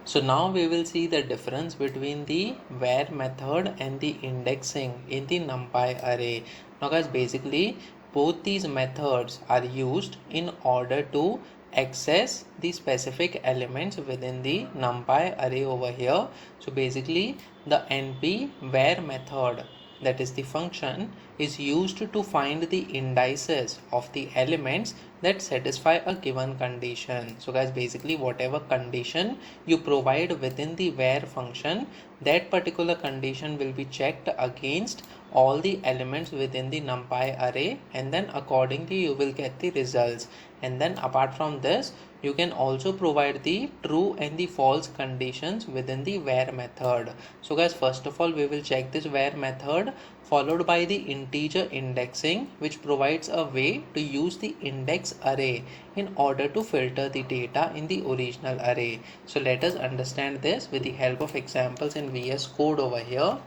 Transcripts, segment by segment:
So now we will see the difference between the where method and the indexing in the NumPy array. Now guys, basically both these methods are used in order to access the specific elements within the NumPy array over here. So basically the np.where method, that is the function, is used to find the indices of the elements that satisfy a given condition. So guys, basically whatever condition you provide within the where function, that particular condition will be checked against all the elements within the NumPy array, and then accordingly you will get the results. And then apart from this, you can also provide the true and the false conditions within the where method. So guys, first of all we will check this where method, followed by the integer indexing, which provides a way to use the index array in order to filter the data in the original array. So let us understand this with the help of examples in VS Code over here.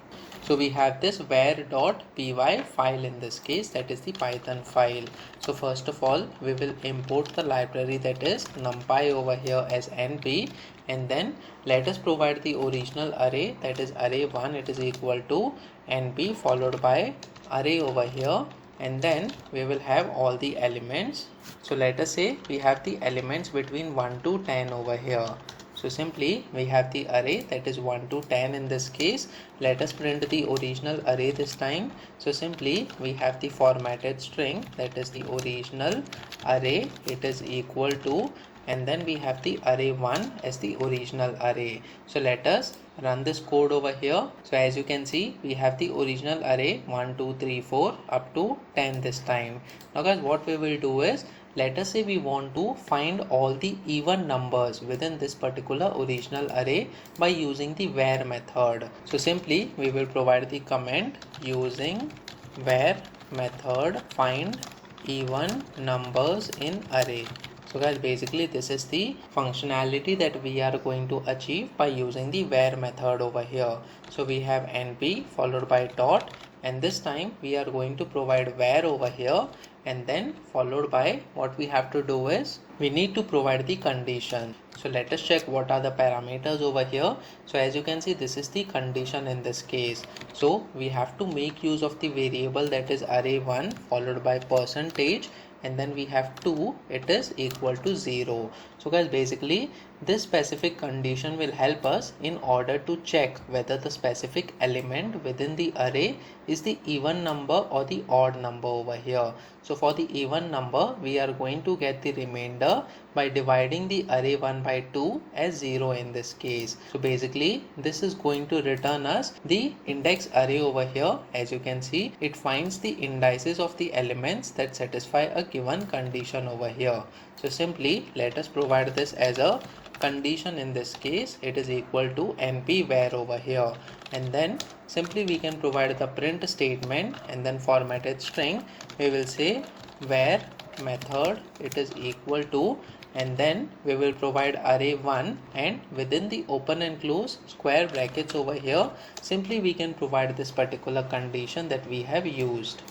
So we have this where.py file in this case, that is the Python file. So first of all we will import the library, that is NumPy over here as np, and then let us provide the original array, that is array1, it is equal to np followed by array over here, and then we will have all the elements. So let us say we have the elements between 1 to 10 over here. So simply we have the array, that is 1 to 10 in this case. Let us print the original array this time. So simply we have the formatted string, that is the original array, it is equal to, and then we have the array1 as the original array. So let us run this code over here. So as you can see, we have the original array 1 2 3 4 up to 10 this time. Now guys, what we will do is, let us say we want to find all the even numbers within this particular original array by using the where method. So simply we will provide the comment using where method find even numbers in array. So guys, basically this is the functionality that we are going to achieve by using the where method over here. So we have np followed by dot, and this time we are going to provide where over here, and then followed by what we have to do is we need to provide the condition. So let us check what are the parameters over here. So as you can see, this is the condition in this case. So we have to make use of the variable, that is array1 followed by percentage, and then we have 2, it is equal to 0. So guys, basically this specific condition will help us in order to check whether the specific element within the array is the even number or the odd number over here. So for the even number, we are going to get the remainder by dividing the array 1 by 2 as 0 in this case. So basically this is going to return us the index array over here. As you can see, it finds the indices of the elements that satisfy a given condition over here. So simply let us provide this as a condition in this case, it is equal to np where over here, and then simply we can provide the print statement, and then formatted string we will say where method, it is equal to, and then we will provide array1, and within the open and close square brackets over here, simply we can provide this particular condition that we have used.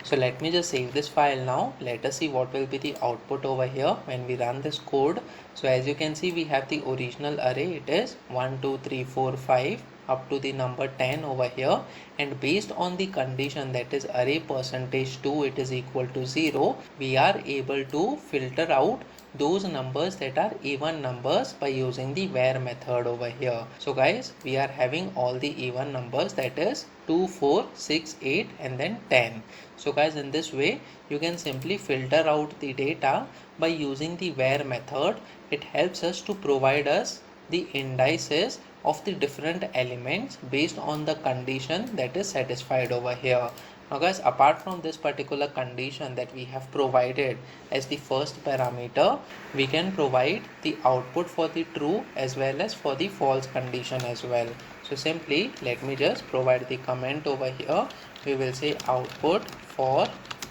So let me just save this file now. Let us see what will be the output over here when we run this code. So as you can see, we have the original array, it is 1 2 3 4 5 up to the number 10 over here, and based on the condition, that is array percentage 2, it is equal to 0, we are able to filter out those numbers that are even numbers by using the where method over here. So guys, we are having all the even numbers, that is 2 4 6 8 and then 10. So guys, in this way you can simply filter out the data by using the where method. It helps us to provide us the indices of the different elements based on the condition that is satisfied over here. Now guys, apart from this particular condition that we have provided as the first parameter, we can provide the output for the true as well as for the false condition as well. So simply let me just provide the comment over here. We will say output for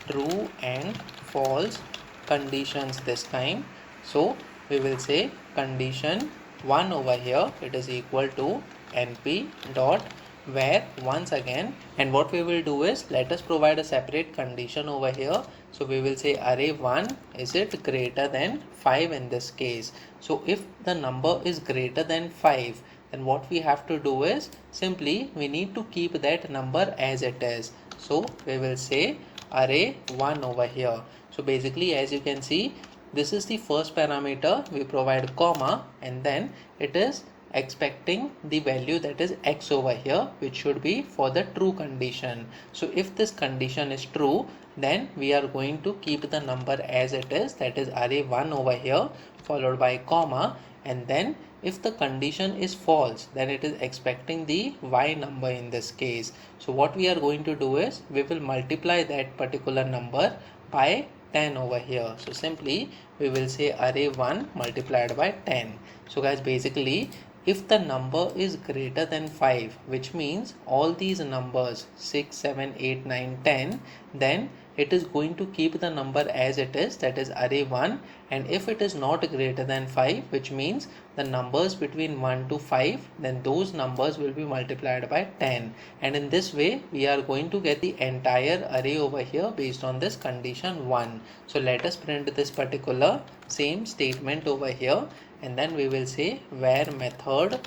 true and false conditions this time. So we will say condition 1 over here, it is equal to np dot where once again, and what we will do is let us provide a separate condition over here, So we will say array 1, is it greater than 5 in this case? So if the number is greater than 5, then what we have to do is simply we need to keep that number as it is. So we will say array 1 over here. So basically, as you can see, this is the first parameter, we provide comma, and then it is expecting the value that is x over here, which should be for the true condition. So if this condition is true, then we are going to keep the number as it is, that is array 1 over here followed by comma, and then if the condition is false, then it is expecting the y number in this case. So what we are going to do is we will multiply that particular number by 10 over here. So simply we will say array 1 multiplied by 10. So guys, basically if the number is greater than 5, which means all these numbers 6, 7, 8, 9, 10, then it is going to keep the number as it is, that is array 1. And if it is not greater than 5, which means the numbers between 1 to 5, then those numbers will be multiplied by 10. And in this way we are going to get the entire array over here based on this condition 1. So let us print this particular same statement over here, and then we will say where method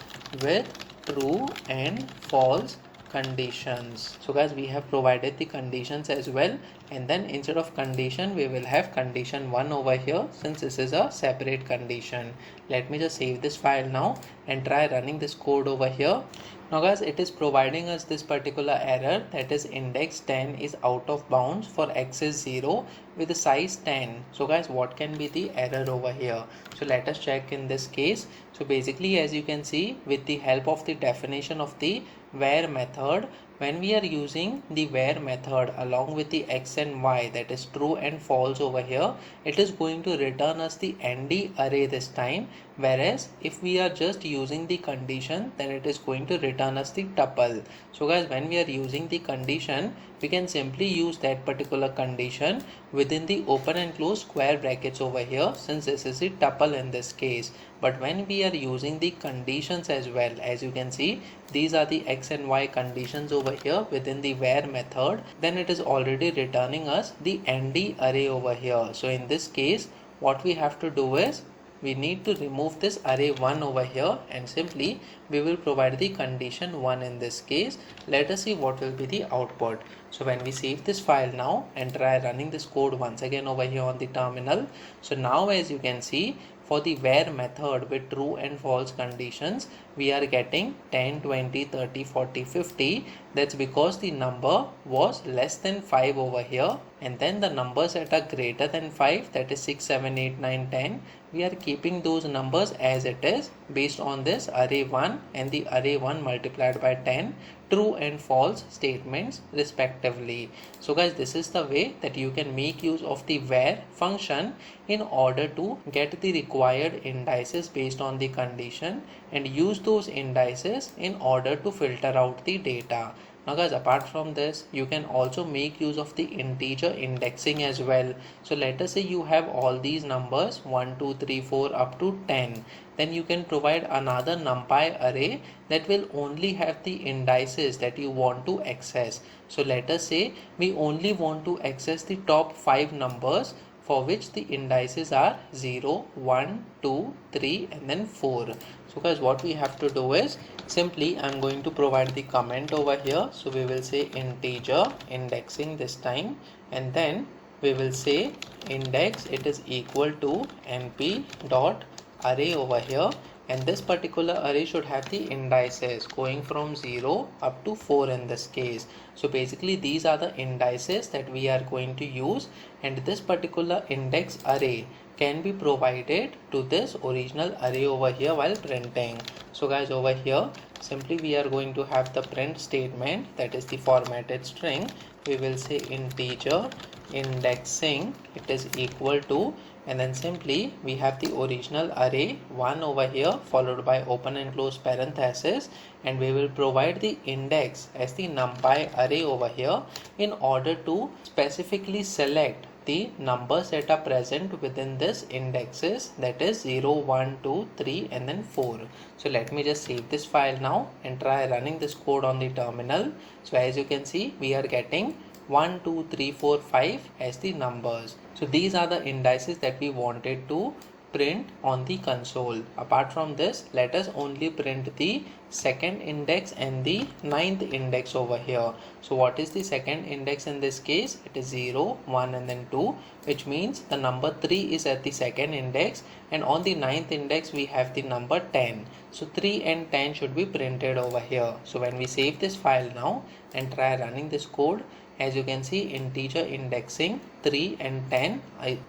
with true and false conditions. So guys, we have provided the conditions as well, and then instead of condition we will have condition 1 over here, since this is a separate condition. Let me just save this file now and try running this code over here. Now guys, it is providing us this particular error, that is index 10 is out of bounds for x is 0 with the size 10. So guys, what can be the error over here? So let us check in this case. So basically, as you can see, with the help of the definition of the where method, when we are using the where method along with the x and y, that is true and false over here, it is going to return us the ND array this time, whereas if we are just using the condition, then it is going to return us the tuple. So guys, when we are using the condition, we can simply use that particular condition within the open and close square brackets over here, since this is the tuple in this case. But when we are using the conditions as well, as you can see, these are the x and y conditions over here within the where method, then it is already returning us the ND array over here. So in this case, what we have to do is we need to remove this array 1 over here, and simply we will provide the condition 1 in this case. Let us see what will be the output. So when we save this file now and try running this code once again over here on the terminal, so now as you can see, for the where method with true and false conditions, we are getting 10, 20, 30, 40, 50. That's because the number was less than 5 over here, and then the numbers that are greater than 5, that is 6, 7, 8, 9, 10, we are keeping those numbers as it is based on this array 1 and the array 1 multiplied by 10 true and false statements respectively. So guys, this is the way that you can make use of the where function in order to get the required indices based on the condition and use those indices in order to filter out the data. Now guys, apart from this, you can also make use of the integer indexing as well. So let us say you have all these numbers 1, 2, 3, 4 up to 10. Then you can provide another NumPy array that will only have the indices that you want to access. So let us say we only want to access the top 5 numbers for which the indices are 0, 1, 2, 3 and then 4. So guys, what we have to do is simply I'm going to provide the comment over here. So we will say integer indexing this time, and then we will say index, it is equal to np.array over here, and this particular array should have the indices going from 0 up to 4 in this case. So basically these are the indices that we are going to use, and this particular index array can be provided to this original array over here while printing. So guys, over here simply we are going to have the print statement, that is the formatted string. We will say integer indexing, it is equal to, and then simply we have the original array 1 over here followed by open and close parenthesis, and we will provide the index as the NumPy array over here in order to specifically select the numbers that are present within this indexes, that is 0, 1, 2, 3 and then 4. So let me just save this file now and try running this code on the terminal. So as you can see, we are getting 1, 2, 3, 4, 5 as the numbers. So these are the indices that we wanted to print on the console. Apart from this, let us only print the second index and the ninth index over here. So what is the second index in this case? It is 0, 1 and then 2, which means the number 3 is at the second index, and on the ninth index we have the number 10. So 3 and 10 should be printed over here. So when we save this file now and try running this code, as you can see, integer indexing 3 and 10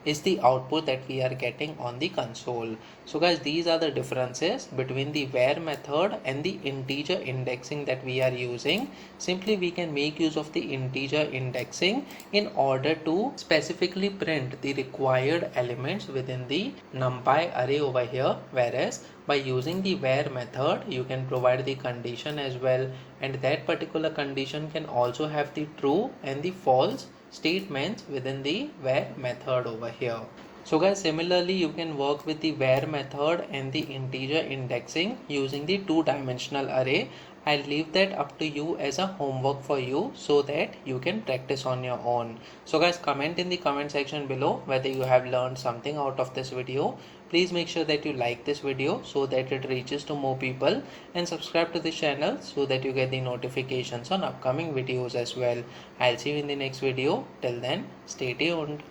is the output that we are getting on the console. So guys, these are the differences between the where method and the integer indexing that we are using. Simply we can make use of the integer indexing in order to specifically print the required elements within the NumPy array over here, whereas by using the where method you can provide the condition as well, and that particular condition can also have the true and the false statements within the where method over here. So guys, similarly you can work with the where method and the integer indexing using the two-dimensional array. I'll leave that up to you as a homework for you so that you can practice on your own. So guys, comment in the comment section below whether you have learned something out of this video. Please make sure that you like this video so that it reaches to more people, and subscribe to this channel so that you get the notifications on upcoming videos as well. I'll see you in the next video. Till then, stay tuned.